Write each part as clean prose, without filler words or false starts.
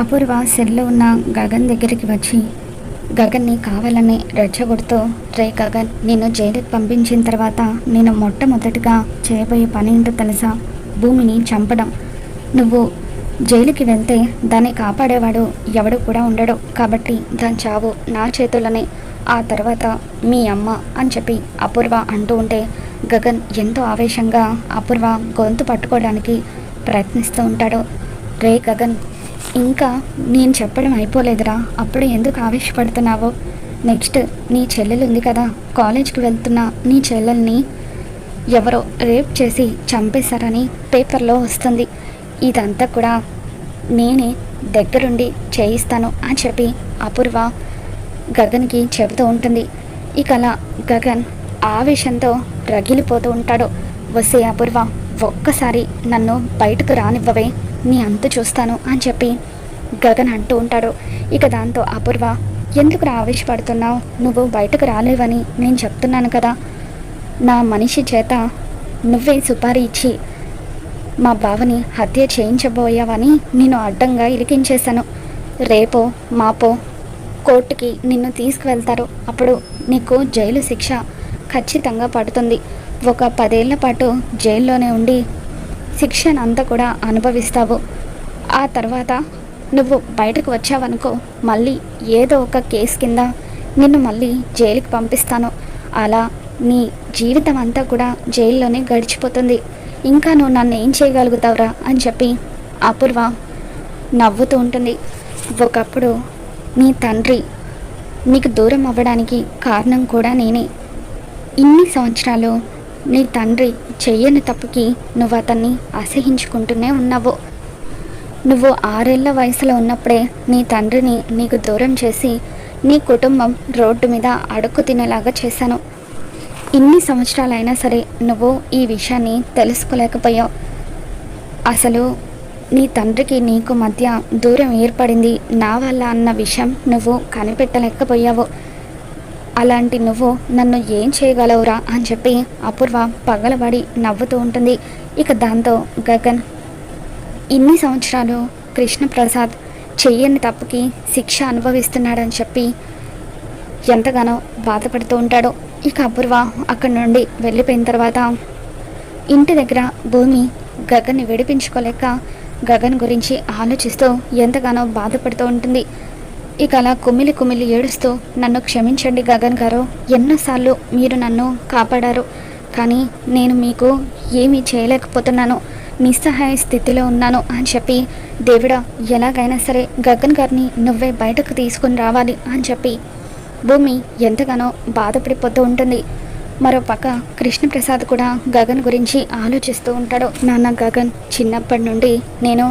అపూర్వ సెల్లో ఉన్న గగన్ దగ్గరికి వచ్చి గగన్ని కావాలని రెచ్చగొడుతూ, రే గగన్, నిన్ను జైలుకి పంపించిన తర్వాత నేను మొట్టమొదటిగా చేయబోయే పని ఏంటో తెలుసా? భూమిని చంపడం. నువ్వు జైలుకి వెళ్తే దాన్ని కాపాడేవాడు ఎవడు కూడా ఉండడు. కాబట్టి దాని చావు నా చేతుల్లోనే. ఆ తర్వాత మీ అమ్మ అని చెప్పి అపూర్వ అంటూ ఉంటే గగన్ ఎంతో ఆవేశంగా అపూర్వ గొంతు పట్టుకోవడానికి ప్రయత్నిస్తూ ఉంటాడు. రే గగన్, ఇంకా నేను చెప్పడం అయిపోలేదురా, అప్పుడు ఎందుకు ఆవేశపడుతున్నావో? నెక్స్ట్ నీ చెల్లెలు ఉంది కదా, కాలేజ్కి వెళ్తున్న నీ చెల్లెల్ని ఎవరో రేప్ చేసి చంపేశారని పేపర్లో వస్తుంది. ఇదంతా కూడా నేనే దగ్గరుండి చేయిస్తాను అని చెప్పి అపూర్వ గగన్కి చెబుతూ ఉంటుంది. ఇక అలా గగన్ ఆవేశంతో రగిలిపోతూ ఉంటాడు. వస్తే అపూర్వ, ఒక్కసారి నన్ను బయటకు రానివ్వవే, నీ అంతు చూస్తాను అని చెప్పి గగన్ అంటూ ఉంటాడు. ఇక దాంతో అపూర్వ, ఎందుకు ఆవేశపడుతున్నావు? నువ్వు బయటకు రాలేవని నేను చెప్తున్నాను కదా. నా మనిషి చేత నువ్వే సుపారీ ఇచ్చి మా బావని హత్య చేయించబోయావని నేను అడ్డంగా ఇరికించేశాను. రేపో మాపో కోర్టుకి నిన్ను తీసుకువెళ్తారు. అప్పుడు నీకు జైలు శిక్ష ఖచ్చితంగా పడుతుంది. ఒక 10 ఏళ్ల పాటు జైల్లోనే ఉండి శిక్షనంతా కూడా అనుభవిస్తావు. ఆ తర్వాత నువ్వు బయటకు వచ్చావనుకో, మళ్ళీ ఏదో ఒక కేసు కింద నిన్ను మళ్ళీ జైలుకి పంపిస్తాను. అలా నీ జీవితం అంతా కూడా జైల్లోనే గడిచిపోతుంది. ఇంకా నువ్వు నన్ను ఏం చేయగలుగుతావురా అని చెప్పి అపూర్వ నవ్వుతూ ఉంటుంది. ఒకప్పుడు నీ తండ్రి నీకు దూరం అవ్వడానికి కారణం కూడా నేనే. ఇన్ని సంవత్సరాలు నీ తండ్రి చెయ్యని తప్పుకి నువ్వు అతన్ని అసహించుకుంటూనే ఉన్నావు. నువ్వు 6 ఏళ్ల వయసులో ఉన్నప్పుడే నీ తండ్రిని నీకు దూరం చేసి నీ కుటుంబం రోడ్డు మీద అడుక్కు తినేలాగా చేశాను. ఇన్ని సంవత్సరాలైనా సరే నువ్వు ఈ విషయాన్ని తెలుసుకోలేకపోయావు. అసలు నీ తండ్రికి నీకు మధ్య దూరం ఏర్పడింది నా వల్ల అన్న విషయం నువ్వు కనిపెట్టలేకపోయావు. అలాంటి నువ్వు నన్ను ఏం చేయగలవురా అని చెప్పి అపూర్వ పగలబడి నవ్వుతూ ఉంటుంది. ఇక దాంతో గగన్ ఇన్ని సంవత్సరాలు కృష్ణప్రసాద్ చెయ్యని తప్పుకి శిక్ష అనుభవిస్తున్నాడని చెప్పి ఎంతగానో బాధపడుతూ ఉంటాడు. ఇక అపూర్వ అక్కడి నుండి వెళ్ళిపోయిన తర్వాత ఇంటి దగ్గర భూమి గగన్ని విడిపించుకోలేక గగన్ గురించి ఆలోచిస్తూ ఎంతగానో బాధపడుతూ ఉంటుంది. ఇక అలా కుమిలి కుమిలి ఏడుస్తూ, నన్ను క్షమించండి గగన్ గారు, ఎన్నోసార్లు మీరు నన్ను కాపాడారు, కానీ నేను మీకు ఏమీ చేయలేకపోతున్నాను, నిస్సహాయ స్థితిలో ఉన్నాను అని చెప్పి, దేవుడా ఎలాగైనా సరే గగన్ గారిని నువ్వే బయటకు తీసుకుని రావాలి అని చెప్పి భూమి ఎంతగానో బాధపడిపోతూ ఉంటుంది. మరోపక్క కృష్ణప్రసాద్ కూడా గగన్ గురించి ఆలోచిస్తూ ఉంటాడు. నాన్న గగన్, చిన్నప్పటి నుండి నేను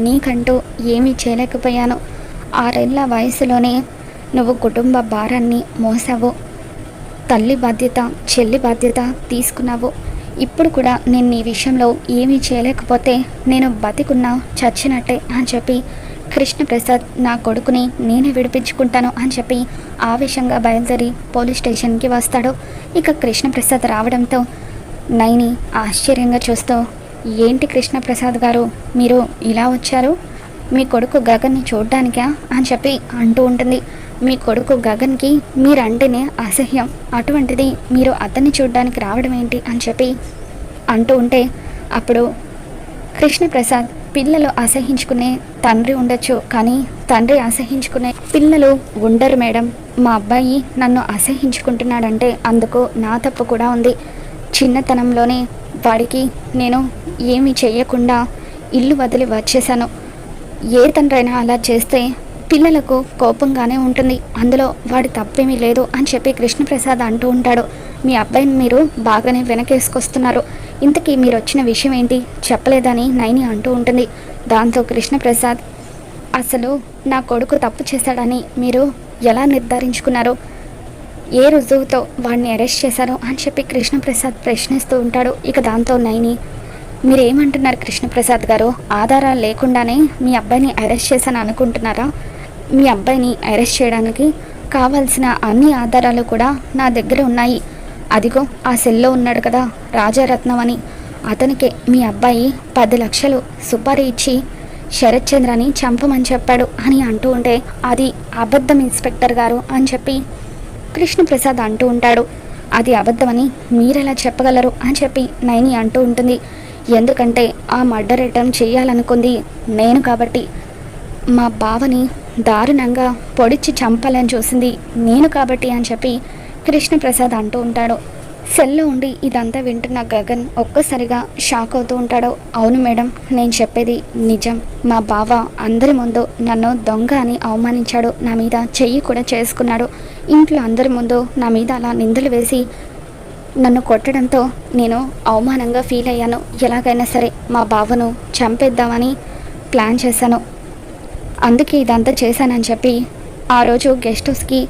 నీకంటూ ఏమీ చేయలేకపోయాను. 6 ఏళ్ల వయసులోనే నువ్వు కుటుంబ భారాన్ని మోసావు, తల్లి బాధ్యత చెల్లి బాధ్యత తీసుకున్నావు. ఇప్పుడు కూడా నేను నీ విషయంలో ఏమీ చేయలేకపోతే నేను బతికున్నా చచ్చినట్టే అని చెప్పి కృష్ణప్రసాద్ నా కొడుకుని నేనే విడిపించుకుంటాను అని చెప్పి ఆవేశంగా బయలుదేరి పోలీస్ స్టేషన్కి వస్తాడు. ఇక కృష్ణప్రసాద్ రావడంతో నైని ఆశ్చర్యంగా చూస్తూ, ఏంటి కృష్ణప్రసాద్ గారు, మీరు ఇలా వచ్చారు? మీ కొడుకు గగన్ని చూడ్డానికా అని చెప్పి అంటూ ఉంటుంది. మీ కొడుకు గగన్కి మీరంటేనే అసహ్యం, అటువంటిది మీరు అతన్ని చూడ్డానికి రావడం ఏంటి అని చెప్పి అంటూ ఉంటే అప్పుడు కృష్ణప్రసాద్, పిల్లలు అసహించుకునే తండ్రి ఉండొచ్చు, కానీ తండ్రి అసహించుకునే పిల్లలు ఉండరు మేడం. మా అబ్బాయి నన్ను అసహించుకుంటున్నాడంటే అందుకు నా తప్పు కూడా ఉంది. చిన్నతనంలోనే వాడికి నేను ఏమీ చేయకుండా ఇల్లు వదిలి వచ్చేసాను. ఏ తండ్రైనా అలా చేస్తే పిల్లలకు కోపంగానే ఉంటుంది, అందులో వాడి తప్పేమీ లేదు అని చెప్పి కృష్ణప్రసాద్ అంటూ ఉంటాడు. మీ అబ్బాయిని మీరు బాగానే వెనకేసుకొస్తున్నారు, ఇంతకీ మీరు వచ్చిన విషయం ఏంటి చెప్పలేదని నైని అంటూ ఉంటుంది. దాంతో కృష్ణప్రసాద్, అసలు నా కొడుకు తప్పు చేశాడని మీరు ఎలా నిర్ధారించుకున్నారు? ఏ రుజువుతో వాడిని అరెస్ట్ చేశారు అని చెప్పి కృష్ణప్రసాద్ ప్రశ్నిస్తూ ఉంటాడు. ఇక దాంతో నైని, మీరేమంటున్నారు కృష్ణప్రసాద్ గారు? ఆధారాలు లేకుండానే మీ అబ్బాయిని అరెస్ట్ చేశాను అనుకుంటున్నారా? మీ అబ్బాయిని అరెస్ట్ చేయడానికి కావాల్సిన అన్ని ఆధారాలు కూడా నా దగ్గర ఉన్నాయి. అదిగో ఆ సెల్లో ఉన్నాడు కదా రాజారత్నం అని, అతనికే మీ అబ్బాయి 10 లక్షలు సుపారీ ఇచ్చి శరత్ చంద్రని చంపమని చెప్పాడు అని అంటూ ఉంటే, అది అబద్ధం ఇన్స్పెక్టర్ గారు అని చెప్పి కృష్ణప్రసాద్ అంటూ ఉంటాడు. అది అబద్ధమని మీరెలా చెప్పగలరు అని చెప్పి నైని అంటూ ఉంటుంది. ఎందుకంటే ఆ మర్డర్ అటెంప్ట్ చేయాలనుకుంది నేను కాబట్టి, మా బావని దారుణంగా పొడిచి చంపాలని చూసింది నేను కాబట్టి అని చెప్పి కృష్ణప్రసాద్ అంటూ ఉంటాడు. సెల్లో ఉండి ఇదంతా వింటున్న గగన్ ఒక్కసారిగా షాక్ అవుతూ ఉంటాడు. అవును మేడం, నేను చెప్పేది నిజం. మా బావ అందరి ముందు నన్ను దొంగ అని అవమానించాడు, నా మీద చెయ్యి కూడా చేసుకున్నాడు. ఇంట్లో అందరి ముందు నా మీద అలా నిందలు వేసి నన్ను కొట్టడంతో నేను అవమానంగా ఫీల్ అయ్యాను. ఎలాగైనా సరే మా బావను చంపేద్దామని ప్లాన్ చేశాను, అందుకే ఇదంతా చేశానని చెప్పి ఆ రోజు గెస్ట్ హౌస్కి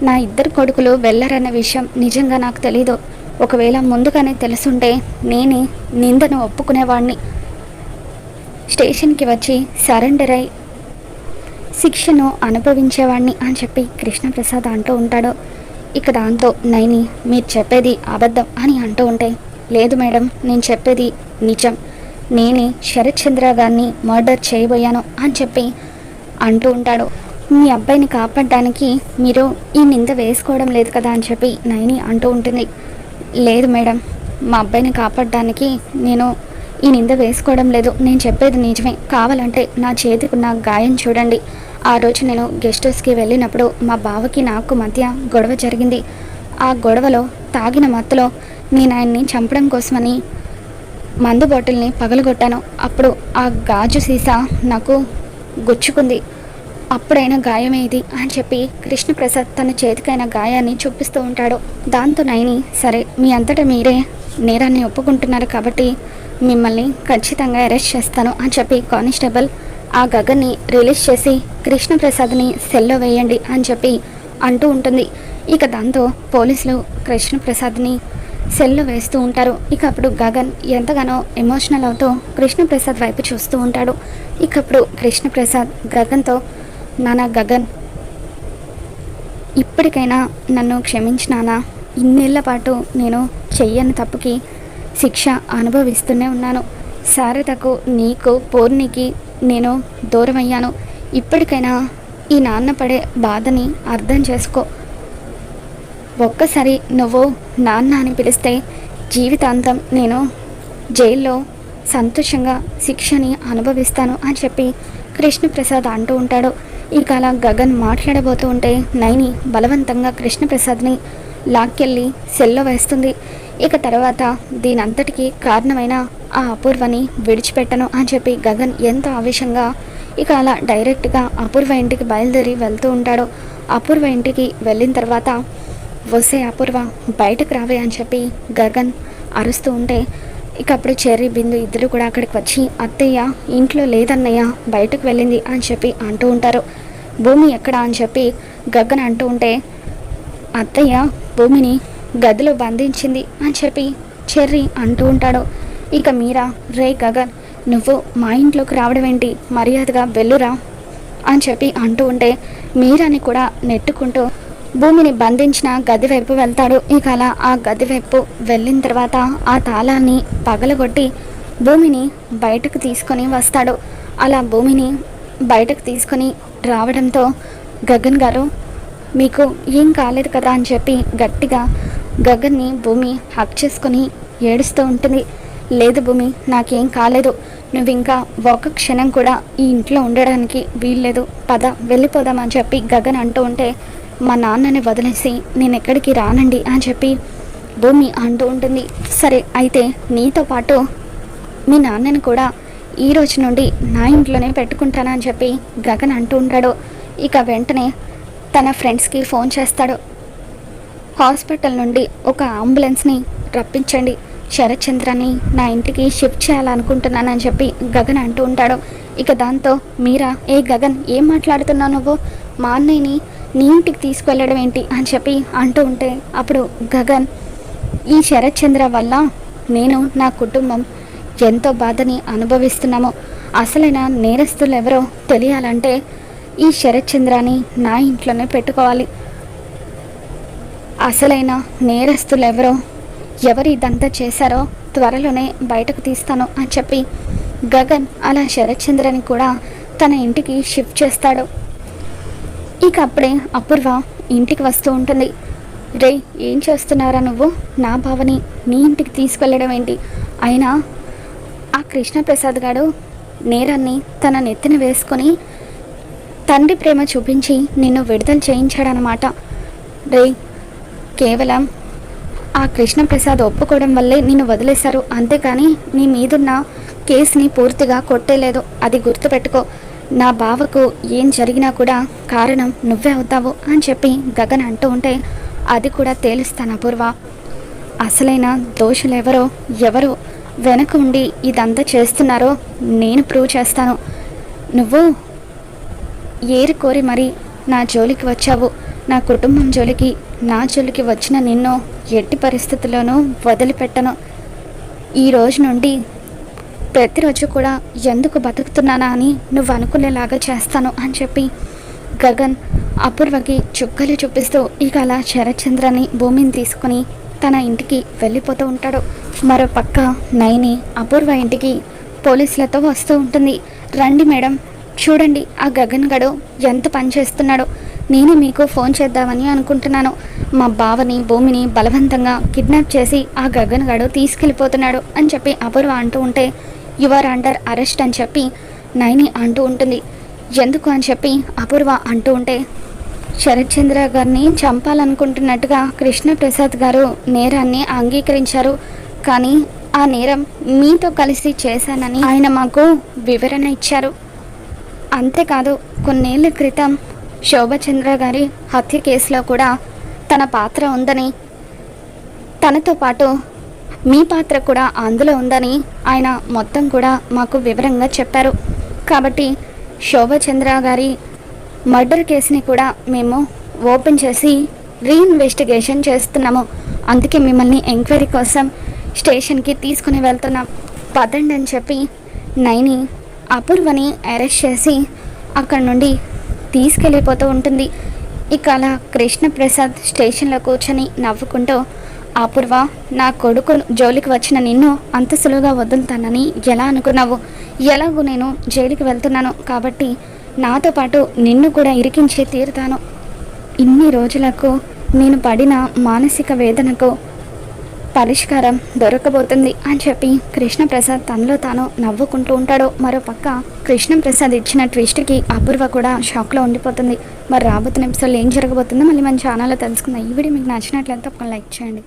నా ఇద్దరు కొడుకులు వెళ్ళారన్న విషయం నిజంగా నాకు తెలీదు. ఒకవేళ ముందుగానే తెలుసుంటే నేనే నిందను ఒప్పుకునేవాడిని, స్టేషన్కి వచ్చి సరెండర్ అయి శిక్షను అనుభవించేవాడిని అని చెప్పి కృష్ణప్రసాద్ అంటూ ఉంటాడు. ఇక దాంతో నైని మీరు చెప్పేది అబద్ధం అని అంటూ ఉంటే, లేదు మేడం, నేను చెప్పేది నిజం. నేనే శరత్ చంద్ర గారిని మర్డర్ చేయబోయాను అని చెప్పి అంటూ ఉంటాడు. మీ అబ్బాయిని కాపాడడానికి మీరు ఈ నింద వేసుకోవడం లేదు కదా అని చెప్పి నైని అంటూ ఉంటుంది. లేదు మేడం, మా అబ్బాయిని కాపాడడానికి నేను ఈ నింద వేసుకోవడం లేదు, నేను చెప్పేది నిజమే. కావాలంటే నా చేతికున్న గాయం చూడండి. ఆ రోజు నేను గెస్ట్ హౌస్కి వెళ్ళినప్పుడు మా బావకి నాకు మధ్య గొడవ జరిగింది. ఆ గొడవలో తాగిన మత్తులో నేను ఆయన్ని చంపడం కోసమని మందు బాటిల్ని పగలగొట్టాను. అప్పుడు ఆ గాజు సీసా నాకు గుచ్చుకుంది, అప్పుడైనా గాయమేది అని చెప్పి కృష్ణప్రసాద్ తన చేతికైన గాయాన్ని చూపిస్తూ ఉంటాడు. దాంతో నైని, సరే మీ అంతటా మీరే నేరాన్ని ఒప్పుకుంటున్నారు కాబట్టి మిమ్మల్ని ఖచ్చితంగా అరెస్ట్ చేస్తాను అని చెప్పి కానిస్టేబుల్ ఆ గగన్ని రిలీజ్ చేసి కృష్ణప్రసాద్ని సెల్లో వేయండి అని చెప్పి అంటూ ఉంటుంది. ఇక దాంతో పోలీసులు కృష్ణప్రసాద్ని సెల్లో వేస్తూ ఉంటారు. ఇక అప్పుడు గగన్ ఎంతగానో ఎమోషనల్ అవుతూ కృష్ణప్రసాద్ వైపు చూస్తూ ఉంటాడు. ఇక అప్పుడు కృష్ణప్రసాద్ గగన్తో, నానా గగన్, ఇప్పటికైనా నన్ను క్షమించినానా? ఇన్నేళ్ల పాటు నేను చెయ్యని తప్పుకి శిక్ష అనుభవిస్తూనే ఉన్నాను. శారదకు, నీకు, పూర్ణికి నేను దూరం అయ్యాను. ఇప్పటికైనా ఈ నాన్న పడే బాధని అర్థం చేసుకో. ఒక్కసారి నువ్వు నాన్న అని పిలిస్తే జీవితాంతం నేను జైల్లో సంతోషంగా శిక్షని అనుభవిస్తాను అని చెప్పి కృష్ణప్రసాద్ అంటూ ఉంటాడు. ఇక అలా గగన్ మాట్లాడబోతూ ఉంటే నైని బలవంతంగా కృష్ణప్రసాద్ని లాక్కెళ్ళి సెల్లో వేస్తుంది. ఇక తర్వాత దీనంతటికీ కారణమైన ఆ అపూర్వని విడిచిపెట్టను అని చెప్పి గగన్ ఎంతో ఆవేశంగా ఇక అలా డైరెక్ట్గా అపూర్వ ఇంటికి బయలుదేరి వెళ్తూ ఉంటాడు. అపూర్వ ఇంటికి వెళ్ళిన తర్వాత, వస్తే అపూర్వ బయటకు రావే అని చెప్పి గగన్ అరుస్తూ ఉంటే, ఇక అప్పుడు చెర్రీ, బిందు ఇద్దరు కూడా అక్కడికి వచ్చి, అత్తయ్య ఇంట్లో లేదన్నయ్య, బయటకు వెళ్ళింది అని చెప్పి అంటూ ఉంటారు. భూమి ఎక్కడ అని చెప్పి గగన్ అంటూ ఉంటే, అత్తయ్య భూమిని గదిలో బంధించింది అని చెప్పి చెర్రీ అంటూ ఉంటాడు. ఇక మీరా, రే గగన్, నువ్వు మా ఇంట్లోకి రావడం ఏంటి, మర్యాదగా వెళ్ళురా అని చెప్పి అంటూ ఉంటే మీరాని కూడా నెట్టుకుంటూ భూమిని బంధించిన గది వైపు వెళ్తాడు. ఇక అలా ఆ గది వైపు వెళ్ళిన తర్వాత ఆ తాళాన్ని పగలగొట్టి భూమిని బయటకు తీసుకొని వస్తాడు. అలా భూమిని బయటకు తీసుకొని రావడంతో, గగన్ గారు మీకు ఏం కాలేదు కదా అని చెప్పి గట్టిగా గగన్ని భూమి హక్ చేసుకొని ఏడుస్తూ ఉంటుంది. లేదు భూమి, నాకేం కాలేదు, నువ్వు ఇంకా ఒక క్షణం కూడా ఈ ఇంట్లో ఉండడానికి వీల్లేదు, పద వెళ్ళిపోదామని చెప్పి గగన్ అంటూ ఉంటే, మా నాన్నని వదిలేసి నేను ఎక్కడికి రానండి అని చెప్పి భూమి అంటూ ఉంటుంది. సరే అయితే నీతో పాటు మీ నాన్నని కూడా ఈ రోజు నుండి నా ఇంట్లోనే పెట్టుకుంటానని చెప్పి గగన్ అంటూ ఉంటాడు. ఇక వెంటనే తన ఫ్రెండ్స్కి ఫోన్ చేస్తాడు. హాస్పిటల్ నుండి ఒక అంబులెన్స్ని రప్పించండి, శరత్ చంద్రని నా ఇంటికి షిఫ్ట్ చేయాలనుకుంటున్నానని చెప్పి గగన్ అంటూ ఉంటాడు. ఇక దాంతో మీరా, ఏ గగన్ ఏం మాట్లాడుతున్నావు నువ్వు, మా అన్నయ్యని నీ ఇంటికి తీసుకువెళ్ళడం ఏంటి అని చెప్పి అంటూ ఉంటే, అప్పుడు గగన్, ఈ శరత్ చంద్ర వల్ల నేను, నా కుటుంబం ఎంతో బాధని అనుభవిస్తున్నాము. అసలైన నేరస్తులు ఎవరో తెలియాలంటే ఈ శరత్ చంద్రని నా ఇంట్లోనే పెట్టుకోవాలి. అసలైన నేరస్తులు ఎవరు ఇదంతా చేశారో త్వరలోనే బయటకు తీస్తాను అని చెప్పి గగన్ అలా శరత్ చంద్రని కూడా తన ఇంటికి షిఫ్ట్ చేస్తాడు. ఇక అప్పుడే అపూర్వ ఇంటికి వస్తూ ఉంటుంది. రే, ఏం చేస్తున్నారా నువ్వు? నా బావని నీ ఇంటికి తీసుకెళ్ళడం ఏంటి? అయినా ఆ కృష్ణప్రసాద్ గారు నేరాన్ని తన నెత్తిన వేసుకొని తండ్రి ప్రేమ చూపించి నిన్ను విడుదల చేయించాడనమాట. రే, కేవలం ఆ కృష్ణప్రసాద్ ఒప్పుకోవడం వల్లే నిన్ను వదిలేశారు, అంతేకాని నీ మీదున్న కేసుని పూర్తిగా కొట్టేలేదు. అది గుర్తుపెట్టుకో. నా బావకు ఏం జరిగినా కూడా కారణం నువ్వే అవుతావు అని చెప్పి గగన్ అంటూ ఉంటే, అది కూడా తేలుస్తాను అపూర్వ. అసలైన దోషులెవరో, ఎవరు వెనక ఉండి ఇదంతా చేస్తున్నారో నేను ప్రూవ్ చేస్తాను. నువ్వు ఏరి కోరి మరి నా జోలికి వచ్చావు. నా కుటుంబం జోలికి, నా జోలికి వచ్చిన నిన్ను ఎట్టి పరిస్థితుల్లోనూ వదిలిపెట్టను. ఈ రోజు నుండి ప్రతిరోజు కూడా ఎందుకు బతుకుతున్నానా అని నువ్వు అనుకునేలాగా చేస్తాను అని చెప్పి గగన్ అపూర్వకి చుక్కలు చూపిస్తూ ఇక అలా శరత్చంద్రని భూమిని తీసుకుని తన ఇంటికి వెళ్ళిపోతూ ఉంటాడు. మరో పక్క నైని అపూర్వ ఇంటికి పోలీసులతో వస్తూ ఉంటుంది. రండి మేడం, చూడండి ఆ గగన్ గడు ఎంత పని చేస్తున్నాడో. నేను మీకు ఫోన్ చేద్దామని అనుకుంటున్నాను. మా బావని భూమిని బలవంతంగా కిడ్నాప్ చేసి ఆ గగన్ గడు తీసుకెళ్ళిపోతున్నాడు అని చెప్పి అపూర్వ అంటూ ఉంటే, యు ఆర్ అండర్ అరెస్ట్ అని చెప్పి నైని అంటూ ఉంటుంది. ఎందుకు అని చెప్పి అపూర్వ అంటూ ఉంటే, శరత్చంద్ర గారిని చంపాలనుకుంటున్నట్టుగా కృష్ణప్రసాద్ గారు నేరాన్ని అంగీకరించారు. కానీ ఆ నేరం మీతో కలిసి చేశానని ఆయన మాకు వివరణ ఇచ్చారు. అంతేకాదు, కొన్నేళ్ల క్రితం శోభచంద్ర గారి హత్య కేసులో కూడా తన పాత్ర ఉందని, తనతో పాటు మీ పాత్ర కూడా అందులో ఉందని ఆయన మొత్తం కూడా మాకు వివరంగా చెప్పారు. కాబట్టి శోభచంద్ర గారి మర్డర్ కేసుని కూడా మేము ఓపెన్ చేసి రీఇన్వెస్టిగేషన్ చేస్తున్నాము. అందుకే మిమ్మల్ని ఎంక్వైరీ కోసం స్టేషన్కి తీసుకుని వెళ్తున్నాం, పదండి అని చెప్పి నైని అపూర్వని అరెస్ట్ చేసి అక్కడి నుండి తీసుకెళ్ళిపోతూ ఉంటుంది. ఇక అలా కృష్ణప్రసాద్ స్టేషన్లో కూర్చొని నవ్వుకుంటూ, అపూర్వ, నా కొడుకు జోలికి వచ్చిన నిన్ను అంత సులువుగా వదులుతానని ఎలా అనుకున్నావు? ఎలాగూ నేను జైలుకి వెళ్తున్నాను కాబట్టి నాతో పాటు నిన్ను కూడా ఇరికించి తీరుతాను. ఇన్ని రోజులకు నేను పడిన మానసిక వేదనకు పరిష్కారం దొరకబోతుంది అని చెప్పి కృష్ణప్రసాద్ తనలో తాను నవ్వుకుంటూ ఉంటాడు. మరోపక్క కృష్ణప్రసాద్ ఇచ్చిన ట్విస్ట్కి అపూర్వ కూడా షాక్లో ఉండిపోతుంది. మరి రాబోతున్న ఎపిసోడ్లో ఏం జరగబోతుందో మళ్ళీ మన ఛానల్లో తెలుసుకుందాం. ఈ వీడియో మీకు నచ్చినట్లయితే ఒక లైక్ చేయండి.